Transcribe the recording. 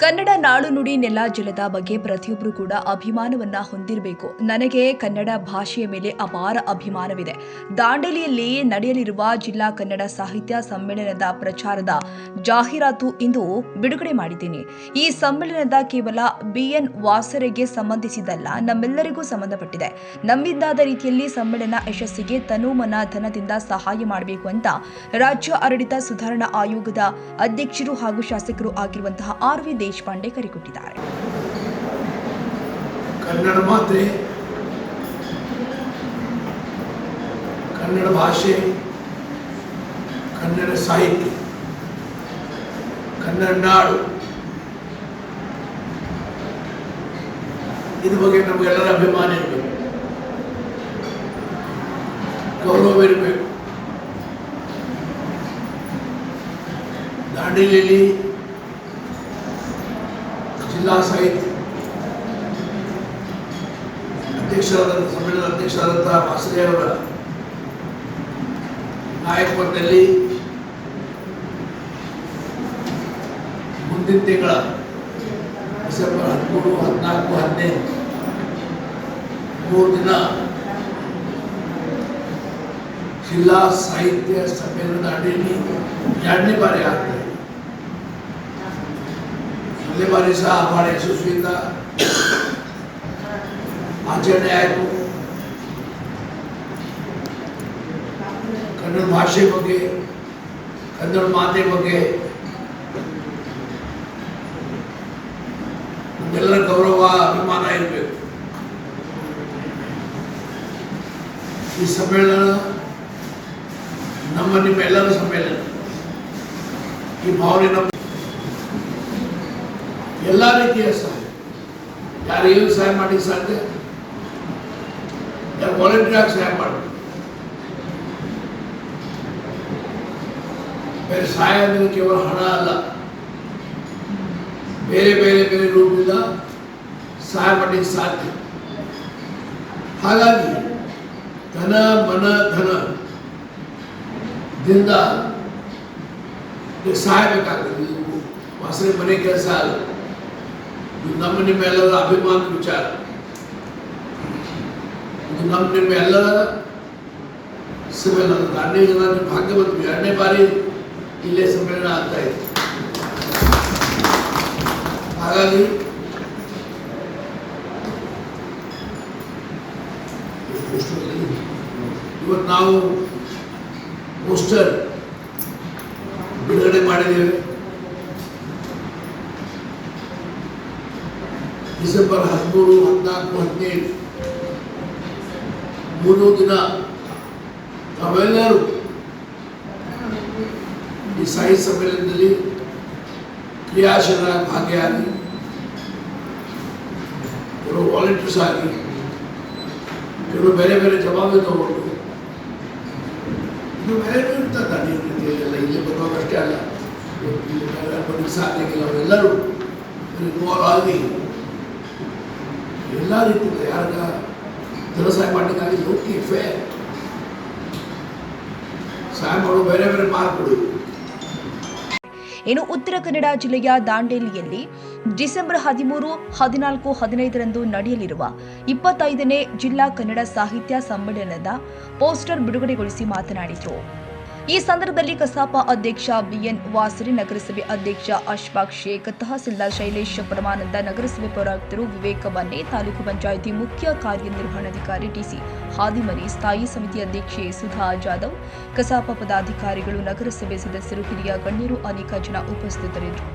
ಕನ್ನಡ ನಾಡು ನುಡಿ ನೆಲ ಜಲದ ಬಗ್ಗೆ ಪ್ರತಿಯೊಬ್ಬರು ಕೂಡ ಅಭಿಮಾನವನ್ನ ಹೊಂದಿರಬೇಕು. ನನಗೆ ಕನ್ನಡ ಭಾಷೆಯ ಮೇಲೆ ಅಪಾರ ಅಭಿಮಾನವಿದೆ. ದಾಂಡೇಲಿಯಲ್ಲಿ ನಡೆಯಲಿರುವ ಜಿಲ್ಲಾ ಕನ್ನಡ ಸಾಹಿತ್ಯ ಸಮ್ಮೇಳನದ ಪ್ರಚಾರದ ಜಾಹೀರಾತು ಇಂದು ಬಿಡುಗಡೆ ಮಾಡಿದ್ದೀನಿ. ಈ ಸಮ್ಮೇಳನದ ಕೇವಲ BN ವಾಸರೆಗೆ ಸಂಬಂಧಿಸಿದಲ್ಲ, ನಮ್ಮೆಲ್ಲರಿಗೂ ಸಂಬಂಧಪಟ್ಟಿದೆ. ನಮ್ಮಿಂದಾದ ರೀತಿಯಲ್ಲಿ ಸಮ್ಮೇಳನ ಯಶಸ್ಸಿಗೆ ತನು ಮನ ಧನದಿಂದ ಸಹಾಯ ಮಾಡಬೇಕು ಅಂತ ರಾಜ್ಯ ಆಡಳಿತ ಸುಧಾರಣಾ ಆಯೋಗದ ಅಧ್ಯಕ್ಷರು ಹಾಗೂ ಶಾಸಕರು ಆಗಿರುವಂತಹ RV ದೇಶಪಾಂಡೆ ಕರೆ ಕೊಟ್ಟಿದ್ದಾರೆ. ಕನ್ನಡ ಮಾತೆ, ಕನ್ನಡ ಭಾಷೆ, ಕನ್ನಡ ಸಾಹಿತ್ಯ, ಕನ್ನಡ ನಾಡು, ಇದ್ರ ಬಗ್ಗೆ ನಮಗೆಲ್ಲರ ಅಭಿಮಾನ ಇರಬೇಕು, ಗೌರವ ಇರಬೇಕು. ದಾಂಡೇಲಿಯಲ್ಲಿ ಜಿಲ್ಲಾ ಸಾಹಿತ್ಯ ಸಮ್ಮೇಳನದ ಅಧ್ಯಕ್ಷರಾದಂತಹ ವಾಸರೆ ಅವರ ನಾಯಕತ್ವದಲ್ಲಿ ಮುಂದಿನ ತಿಂಗಳ ಡಿಸೆಂಬರ್ 13, 14, 15 3 ದಿನ ಜಿಲ್ಲಾ ಸಾಹಿತ್ಯ ಸಮ್ಮೇಳನದ ಅಡಿಯಲ್ಲಿ 2ನೇ ಬಾರಿ ಆಗ್ತದೆ. ಮೊದಲನೇ ಬಾರಿ ಸಹ ಬಹಳ ಯಶಸ್ವಿಯಿಂದ ಆಚರಣೆ ಆಯಿತು. ಕನ್ನಡ ಭಾಷೆ ಬಗ್ಗೆ, ಕನ್ನಡ ಮಾತೆ ಬಗ್ಗೆ ನಮ್ಮೆಲ್ಲರ ಗೌರವ ಅಭಿಮಾನ ಇರಬೇಕು. ಈ ಸಮ್ಮೇಳನ ನಿಮ್ಮೆಲ್ಲರ ಸಮ್ಮೇಳನ. ಈ ಭಾವನೆ ನಮ್ಮ ಎಲ್ಲ ರೀತಿಯ ಸಹಾಯ, ಯಾರು ಸಹಾಯ ಮಾಡಿ ಸಾಧ್ಯ, ಯಾರು ವಾಲಂಟಿಯರ್ ಸಹಾಯ ಮಾಡಿ. ಬೇರೆ ಸಹಾಯ ಅಂದರೆ ಕೇವಲ ಹಣ ಅಲ್ಲ, ಬೇರೆ ಬೇರೆ ಬೇರೆ ರೂಪದಿಂದ ಸಹಾಯ ಮಾಡಲಿಕ್ಕೆ ಸಾಧ್ಯ. ಹಾಗಾಗಿ ಧನ ಮನ ಧನ ದಿಂದ ಸಹಾಯ ಬೇಕಾಗ್ತದೆ. ವಾಸನೆ ಮನೆ ಕೆಲಸ ಅಲ್ಲ, ಇದು ನಿಮ್ಮೆಲ್ಲರ ಅಭಿಮಾನದ ವಿಚಾರ. ಇದು ನಿಮ್ಮೆಲ್ಲರ ಸಮ್ಮೇಳನ. ದಾಂಡೇಲಿ ಜನ ಭಾಗ್ಯವಂತ, 2ನೇ ಬಾರಿ ಇಲ್ಲೇ ಸಮ್ಮೇಳನ ಆಗ್ತಾ ಇದೆ. ಹಾಗಾಗಿ ಇವತ್ತು ನಾವು ಪೋಸ್ಟರ್ ಬಿಡುಗಡೆ ಮಾಡಿದ್ದೇವೆ. ಡಿಸೆಂಬರ್ 13, 14, 15 3 ದಿನ ತಾವೆಲ್ಲರೂ ಈ ಸಾಹಿತ್ಯ ಸಮ್ಮೇಳನದಲ್ಲಿ ಕ್ರಿಯಾಶೀಲರಾಗಿ ಭಾಗಿಯಾಗಿ, ಕೆಲವು ವಾಲಂಟಿಯರ್ಸ್ ಆಗಿ, ಕೆಲವು ಬೇರೆ ಬೇರೆ ಜವಾಬ್ದಾರಿ ತಗೊಂಡು, ಇದು ಬೇರೆ ಇರ್ತದೆ. ಎಲ್ಲ ಇಲ್ಲಿ ಬರುವಾಗಷ್ಟೇ ಅಲ್ಲ, ಇಲ್ಲಿ ಸಾಧನೆಗಿಲ್ಲ, ಅವರೆಲ್ಲರೂ ಇನ್ವಾಲ್ವ್ ಆಗಿ ಎಲ್ಲ ರೀತಿಯಿಂದ ಯಾರ ಧನ ಸಹಾಯ ಮಾಡಲಿಕ್ಕಾಗಿ ಹೋಗಿ ಫೇರ್ ಸಹಾಯ ಮಾಡೋ ಬೇರೆ ಬೇರೆ ಮಾರ್ಕ್ಗಳು. ಇನ್ನು ಉತ್ತರ ಕನ್ನಡ ಜಿಲ್ಲೆಯ ದಾಂಡೇಲಿಯಲ್ಲಿ ಡಿಸೆಂಬರ್ 13, 14, 15ರಂದು ನಡೆಯಲಿರುವ 25ನೇ ಜಿಲ್ಲಾ ಕನ್ನಡ ಸಾಹಿತ್ಯ ಸಮ್ಮೇಳನದ ಪೋಸ್ಟರ್ ಬಿಡುಗಡೆಗೊಳಿಸಿ ಮಾತನಾಡಿದರು. ಈ ಸಂದರ್ಭದಲ್ಲಿ ಕಸಾಪ ಅಧ್ಯಕ್ಷ BN ವಾಸರೆ, ನಗರಸಭೆ ಅಧ್ಯಕ್ಷ ಅಶ್ಫಾಕ್ ಶೇಖ್, ತಹಸೀಲ್ದಾರ್ ಶೈಲೇಶ್ ಪರಮಾನಂದ, ನಗರಸಭೆ ಪೌರಾಯುಕ್ತರು ವಿವೇಕ ಬನ್ನೆ, ತಾಲೂಕು ಪಂಚಾಯಿತಿ ಮುಖ್ಯ ಕಾರ್ಯನಿರ್ವಹಣಾಧಿಕಾರಿ TC ಹಾದಿಮನಿ, ಸ್ಥಾಯಿ ಸಮಿತಿ ಅಧ್ಯಕ್ಷೆ ಸುಧಾ ಜಾಧವ್, ಕಸಾಪ ಪದಾಧಿಕಾರಿಗಳು, ನಗರಸಭೆ ಸದಸ್ಯರು, ಹಿರಿಯ ಗಣ್ಯರು ಅನೇಕ ಜನ ಉಪಸ್ಥಿತರಿದ್ದರು.